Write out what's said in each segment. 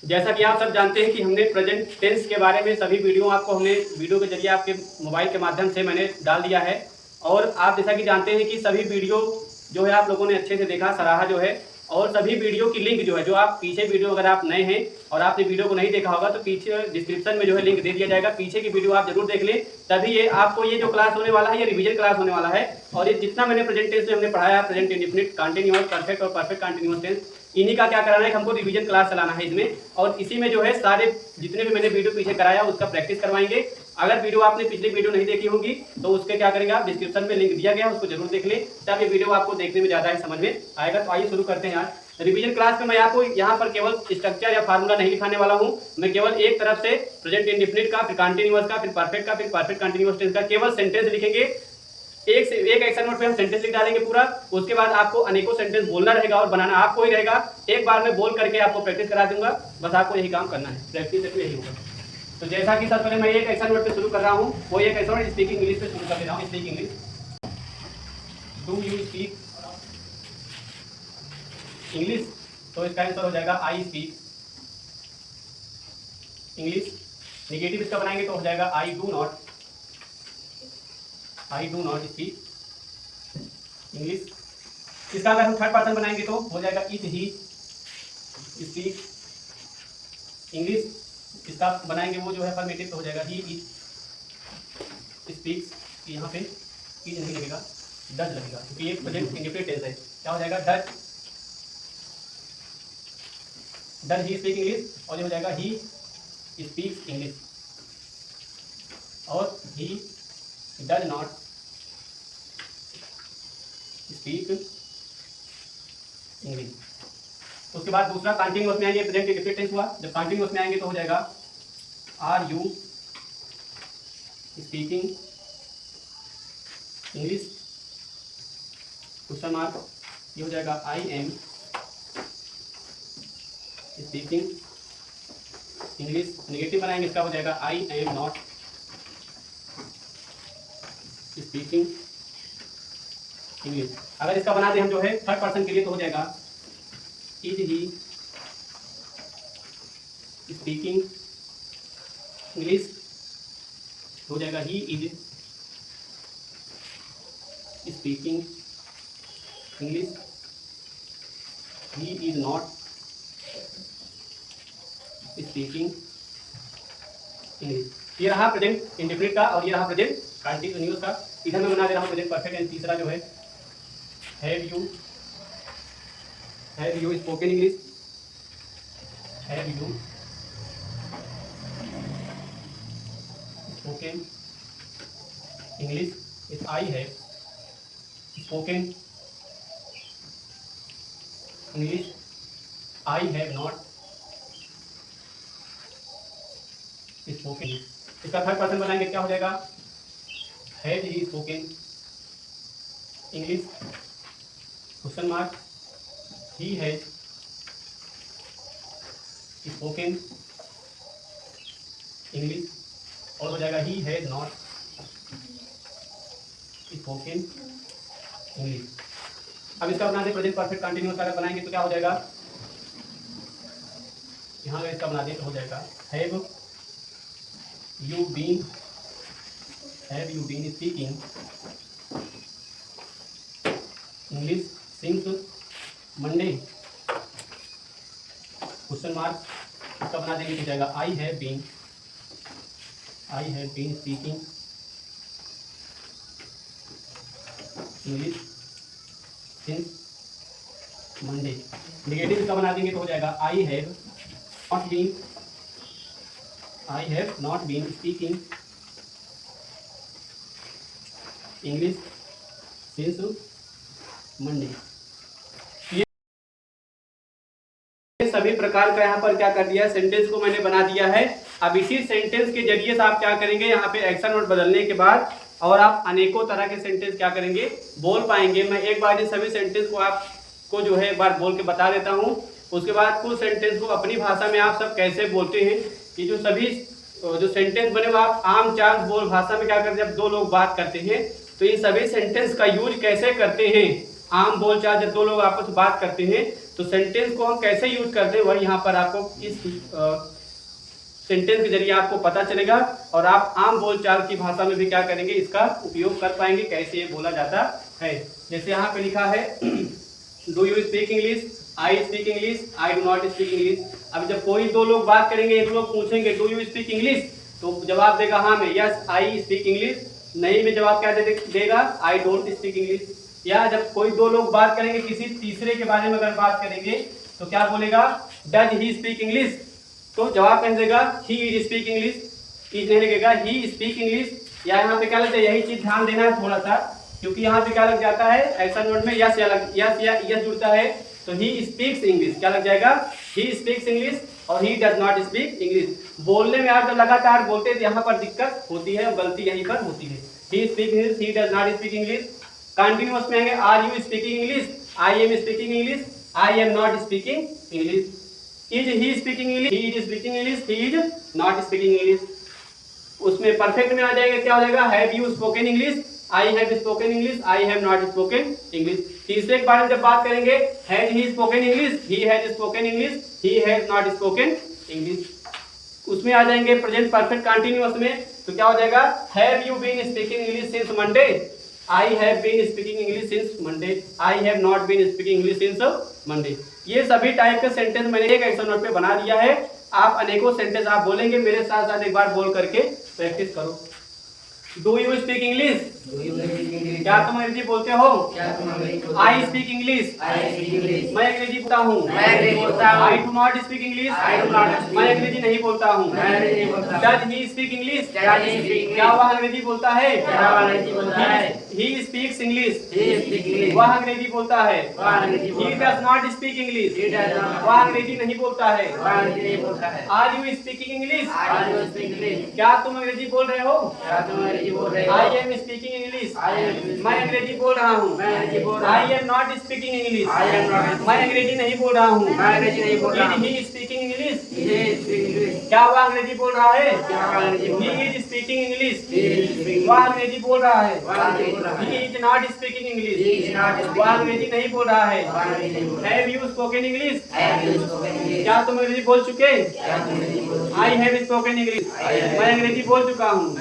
जैसा कि आप सब जानते हैं कि हमने प्रेजेंट टेंस के बारे में सभी वीडियो आपको हमने वीडियो के जरिए आपके मोबाइल के माध्यम से मैंने डाल दिया है। और आप जैसा कि जानते हैं कि सभी वीडियो जो है आप लोगों ने अच्छे से देखा, सराहा जो है। और सभी वीडियो की लिंक जो है, जो आप पीछे वीडियो अगर आप नए हैं और आपने वीडियो को नहीं देखा होगा तो पीछे डिस्क्रिप्शन में जो है लिंक दे दिया जाएगा, पीछे की वीडियो आप जरूर देख लें। तभी ये आपको ये जो क्लास होने वाला है ये रिवीजन क्लास होने वाला है। और ये जितना मैंने प्रेजेंट टेंस में हमने पढ़ाया, प्रेजेंट इंडेफिनिट, कंटीन्यूअस, परफेक्ट और परफेक्ट कंटीन्यूअस टेंस, इन्हीं का क्या कराना है, हमको रिवीजन क्लास चलाना है इसमें। और इसी में जो है सारे जितने भी मैंने वीडियो पीछे कराया उसका प्रैक्टिस करवाएंगे। अगर वीडियो आपने पिछली वीडियो नहीं देखी होगी तो उसके क्या करेंगे आप, डिस्क्रिप्शन में लिंक दिया गया है, उसको जरूर देख लें, तब ये वीडियो आपको देखने में ज़्यादा समझ में आएगा। तो आइए शुरू करते हैं यार। रिवीजन क्लास में मैं आपको यहाँ पर केवल स्ट्रक्चर या फार्मूला नहीं लिखाने वाला हूँ। मैं केवल एक तरफ से प्रेजेंट इंडेफिनिट का, फिर कंटीन्यूअस का, फिर परफेक्ट का, फिर परफेक्ट कंटीन्यूअस टेंस का केवल सेंटेंस लिखेंगे। एक से एक एक्शन वर्ड पे हम सेंटेंस लिख डालेंगे पूरा। उसके बाद आपको अनेकों सेंटेंस बोलना रहेगा और बनाना आपको ही रहेगा। एक बार में बोल करके आपको प्रैक्टिस करा दूंगा, बस आपको यही काम करना है, प्रैक्टिस से यही होगा। तो जैसा कि सबसे पहले मैं एक एक्शन वर्ड पे शुरू कर रहा हूँ, वो एक एक्शन वर्ड स्पीकिंग इंग्लिश पे शुरू कर दे रहा हूँ। Speak English. Do you speak English? तो इसका आंसर हो जाएगा आई स्पीक इंग्लिश। निगेटिव इसका बनाएंगे तो हो जाएगा आई डू नॉट स्पीक इंग्लिश। इसका अगर हम थर्ड पर्सन बनाएंगे तो हो जाएगा इट ही स्पीक इंग्लिश। इसका बनाएंगे वो जो है अफर्मेटिव तो हो जाएगा ही इट स्पीक्स। यहाँ पे इट नहीं लगेगा, डज लगेगा, क्योंकि ये प्रेजेंट इंडेफिनिट टेंस है। क्या हो जाएगा, डज ही स्पीक इंग्लिश। और ये हो जाएगा ही स्पीक्स इंग्लिश। और he does not speak English. उसके बाद दूसरा कंटीन्यूअस में आएंगे, प्रेजेंट इंडेफिनिट टेंस हुआ। जब कंटीन्यूअस में आएंगे तो हो जाएगा are you speaking English, question mark. ये हो जाएगा I am speaking English. Negative बनाएंगे, इसका हो जाएगा I am not speaking English. अगर इसका बना दें हम जो है थर्ड पर्सन के लिए तो हो जाएगा इज ही स्पीकिंग इंग्लिश। हो जाएगा ही is speaking English. He is not speaking English. ये रहा प्रेजेंट इंडेफिनिट का और ये रहा प्रेजेंट कंटीन्यूअस का। इधर मैं बना दे रहा हूँ प्रेजेंट परफेक्ट एंड तीसरा जो है have you spoken English. Have you spoken English. इस I have spoken English. I have not spoken. इसका थर्ड पर्सन बनाएंगे, क्या हो जाएगा, has he spoken English, question mark. He has spoken English. और हो जाएगा he has not spoken English. अब इसका बना दे प्रेजेंट परफेक्ट कंटिन्यूअस अगर बनाएंगे तो क्या हो जाएगा, यहाँ अगर इसका बना दे तो हो जाएगा have you been speaking English since Monday, question mark. इसका बना देंगे तो जाएगा I have been speaking English since Monday. Negative इसका बना देंगे तो हो जाएगा I have not been speaking English since Monday. सभी प्रकार का यहाँ पर क्या कर दिया है, सेंटेंस को मैंने बना दिया है। अब इसी सेंटेंस के जरिए से आप क्या करेंगे, यहाँ पे एक्शन वर्ड बदलने के बाद और आप अनेकों तरह के सेंटेंस क्या करेंगे, बोल पाएंगे। मैं एक बार इन सभी सेंटेंस को आपको जो है एक बार बोल के बता देता हूँ। उसके बाद कुछ सेंटेंस को अपनी भाषा में आप सब कैसे बोलते हैं, कि जो सभी जो सेंटेंस बने वो आप आम चाल बोल भाषा में क्या करते हैं, जब दो लोग बात करते हैं तो इन सभी सेंटेंस का यूज कैसे करते हैं आम बोलचाल जब दो लोग आपस में बात करते हैं तो सेंटेंस को हम कैसे यूज करते हैं वह यहाँ पर आपको इस सेंटेंस के जरिए आपको पता चलेगा और आप आम बोलचाल की भाषा में भी क्या करेंगे, इसका उपयोग कर पाएंगे, कैसे ये बोला जाता है। जैसे यहाँ पे लिखा है do you speak English, I speak English, I do not speak English. अब जब कोई दो लोग बात करेंगे, एक लोग पूछेंगे डू यू स्पीक इंग्लिश, तो जवाब देगा हाँ में, यस आई स्पीक इंग्लिश। नहीं में जवाब क्या देगा, आई डोंट स्पीक इंग्लिश। या जब कोई दो लोग बात करेंगे, किसी तीसरे के बारे में अगर बात करेंगे तो क्या बोलेगा, डज ही स्पीक इंग्लिश, तो जवाब कह देगा he is speak English, is नहीं लगेगा ही स्पीक इंग्लिश। या यहाँ पे क्या लगता है, यही चीज ध्यान देना है थोड़ा सा, क्योंकि यहाँ पे क्या लग जाता है एक्शन वर्ड में यस या यस जुड़ता है, तो ही स्पीक्स इंग्लिश क्या लग जाएगा, ही स्पीक्स इंग्लिश और he does not speak English. बोलने में आप जब लगातार बोलते हैं यहाँ पर दिक्कत होती है और गलती यहीं पर होती है। He speak English, he does not speak English. Continuous में आएंगे, are you speaking English, I am speaking English, I am not speaking English. Is he speaking English, he is speaking English, he is not speaking English. उसमें perfect में आ जाएगा, क्या हो जाएगा, have you spoken English, I have spoken English, I have not spoken English. तीसरे के बारे में जब बात करेंगे, has he spoken English, he has spoken English, he has not spoken English. उसमें आ जाएंगे प्रेजेंट परफेक्ट कंटिन्यूअस में, तो क्या हो जाएगा, have you been speaking English since Monday, I have been speaking English since Monday, I have not been speaking English since Monday. ये सभी type के सेंटेंस मैंने एक एक्शन नोट पे बना दिया है। आप अनेकों सेंटेंस आप बोलेंगे, मेरे साथ साथ एक बार बोल करके प्रैक्टिस करो। डू यू स्पीक इंग्लिश, क्या तुम अंग्रेजी बोलते हो, आई स्पीक इंग्लिश, मैं अंग्रेजी बोलता हूँ, आई डू नॉट स्पीक इंग्लिश, मैं अंग्रेजी नहीं बोलता हूँ। डज ही स्पीक इंग्लिश, क्या वह अंग्रेजी बोलता है, ही स्पीक्स इंग्लिश, वह अंग्रेजी बोलता है। ही डज नॉट स्पीक इंग्लिश, वह अंग्रेजी नहीं बोलता है। आर यू स्पीकिंग इंग्लिश, क्या तुम अंग्रेजी बोल रहे हो, आई एम स्पीकिंग इंग्लिश, मैं अंग्रेजी बोल रहा हूँ। आई एम नॉट स्पीकिंग इंग्लिश, मैं अंग्रेजी नहीं बोल रहा हूँ। इज ही स्पीकिंग इंग्लिश, क्या वह अंग्रेजी बोल रहा है, ही इज स्पीकिंग इंग्लिश, वह अंग्रेजी बोल रहा है। ही इज नॉट स्पीकिंग इंग्लिश, वह अंग्रेजी नहीं बोल रहा है। हैव यू स्पोकन इंग्लिश, क्या तुम अंग्रेजी बोल चुके, आई हैव स्पोकन इंग्लिश, मैं अंग्रेजी बोल चुका हूँ।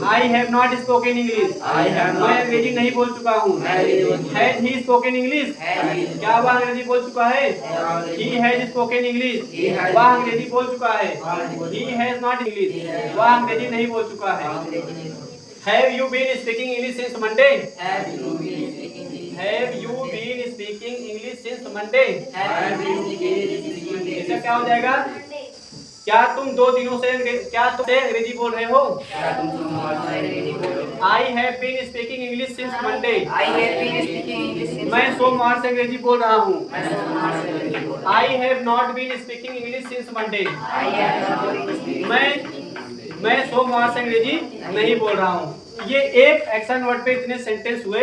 I have not spoken English, मैं अंग्रेजी नहीं बोल चुका हूँ। हैज ही स्पोकन इंग्लिश, क्या वह अंग्रेजी बोल चुका है, ही हैज स्पोकन इंग्लिश, वह अंग्रेजी बोल चुका है। ही हैज नॉट इंग्लिश, वह अंग्रेजी नहीं बोल चुका है। Have you been speaking English since Monday, have you been speaking English since Monday, इसका क्या हो जाएगा, क्या तुम 2 दिनों से अंग्रेजी बोल रहे हो। I have been speaking English since Monday, मैं सोमवार से अंग्रेजी बोल रहा हूँ। I have not been speaking English since Monday, मैं सोमवार से अंग्रेजी नहीं बोल रहा हूँ। ये एक एक्शन वर्ड पे इतने सेंटेंस हुए।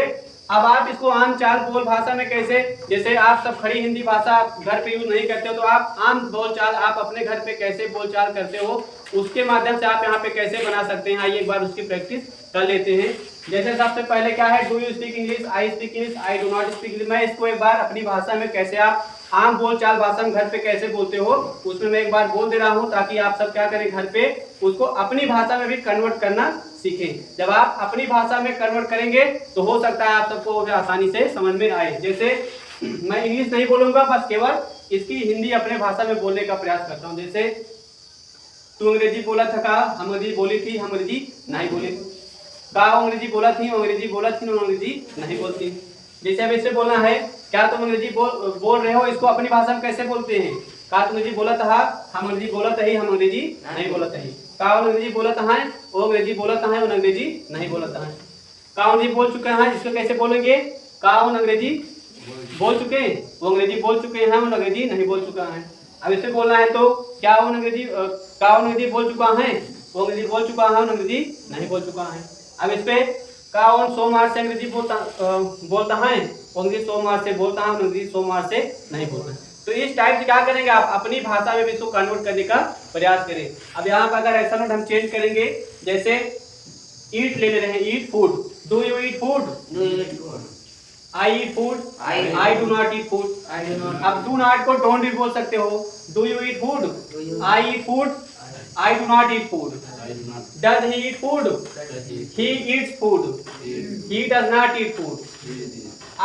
अब आप इसको आम चाल बोल भाषा में कैसे, जैसे आप सब खड़ी हिंदी भाषा घर पे यूज नहीं करते हो, तो आप आम बोलचाल आप अपने घर पे कैसे बोलचाल करते हो, उसके माध्यम से आप यहाँ पे कैसे बना सकते हैं। आइए एक बार उसकी प्रैक्टिस कर लेते हैं। जैसे सबसे पहले क्या है, do you speak English, I speak English, I do not speak English. मैं इसको एक बार अपनी भाषा में कैसे आप आम बोलचाल भाषा में घर पे कैसे बोलते हो, उसमें मैं एक बार बोल दे रहा हूँ, ताकि आप सब क्या करें, घर पे उसको अपनी भाषा में भी कन्वर्ट करना सीखें। जब आप अपनी भाषा में कन्वर्ट करेंगे तो हो सकता है आप सबको आसानी से समझ में आए। जैसे मैं इंग्लिश नहीं बोलूंगा, बस केवल इसकी हिंदी अपने भाषा में बोलने का प्रयास करता हूँ। जैसे तू अंग्रेजी बोला था, का हम अंग्रेजी बोली थी, हम अंग्रेजी नहीं बोली। का अंग्रेजी बोला थी, अंग्रेजी बोला थी, अंग्रेजी नहीं बोलती। जैसे अब इससे बोलना है, क्या तुम अंग्रेजी बोल रहे हो, इसको अपनी भाषा में कैसे बोलते हैं। का तुम अंग्रेजी बोला था, हम अंग्रेजी बोला था ही, हम अंग्रेजी नहीं बोला था ही। का अंग्रेजी बोला था है, वो अंग्रेजी बोला था है, वो अंग्रेजी नहीं बोला था है। का अंग्रेजी बोल चुके हैं, इसको कैसे बोलेंगे, का वो अंग्रेजी बोल चुके हैं, वो अंग्रेजी बोल चुके हैं, वो अंग्रेजी नहीं बोल चुका है। अब इससे बोलना है तो क्या वो अंग्रेजी, का वो अंग्रेजी बोल चुका है, वो अंग्रेजी बोल चुका है, वो अंग्रेजी नहीं बोल चुका है। अब इस पे का सोमवार से अंग्रेजी बोलता है, अंग्रेजी सोमवार से बोलता है, अंग्रेजी सोमवार से नहीं बोलता। तो इस टाइप से क्या करेंगे, आप अपनी भाषा में भी इसको कन्वर्ट करने का प्रयास करें। अब यहाँ पर अगर ऐसा नोट हम चेंज करेंगे, जैसे ईट ले रहे हैं, eat food, do you eat food, I eat food, I I do not eat food. I do not. अब डू नॉट को डोंट ईट बोल सकते हो। Do you eat food, Do you? I eat food, I do not eat food. I do not does he eat food, eat. He eats food, he does not eat food.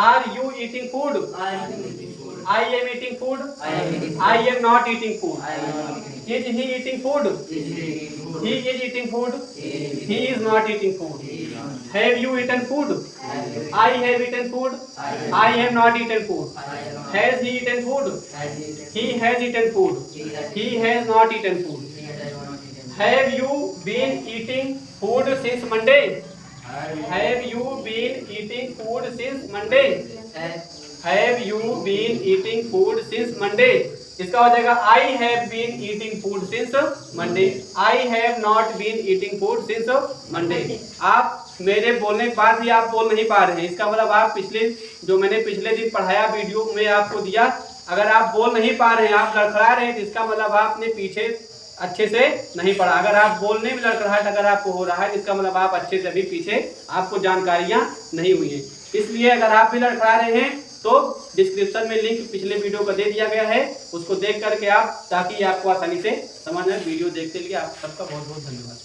Are you eating food, I am eating food. I am eating food, I am eating food. I am not eating food. I am not eating. Is he eating food, Is he eating food? he is eating food, He is eating he is not eating food। He is not. Have you eaten food, Have you eaten? I have eaten food, I have. I have not eaten food। I have not. Has he eaten food, Has he eaten? he has eaten food, He has. he has not eaten food। He has not eaten. Have you been eating food since Monday, have you been eating food since Monday, Have. have you been eating food since Monday। इसका हो जाएगा I have been eating food since Monday, I have not been eating food since Monday। आप मेरे बोलने के बाद भी आप बोल नहीं पा रहे हैं, इसका मतलब आप जो मैंने पिछले दिन पढ़ाया वीडियो में आपको दिया, अगर आप बोल नहीं पा रहे हैं, आप लड़खड़ा रहे हैं, तो इसका मतलब आपने पीछे अच्छे से नहीं पढ़ा। अगर आप बोलने में लड़खड़ाहट अगर आपको हो रहा है, तो इसका मतलब आप अच्छे से अभी पीछे आपको जानकारियां नहीं हुई है। इसलिए अगर आप भी लड़खड़ा रहे हैं तो डिस्क्रिप्शन में लिंक पिछले वीडियो का दे दिया गया है, उसको देख करके आप, ताकि आपको आसानी से समझ में। वीडियो देखने के लिए आप सबका बहुत बहुत धन्यवाद।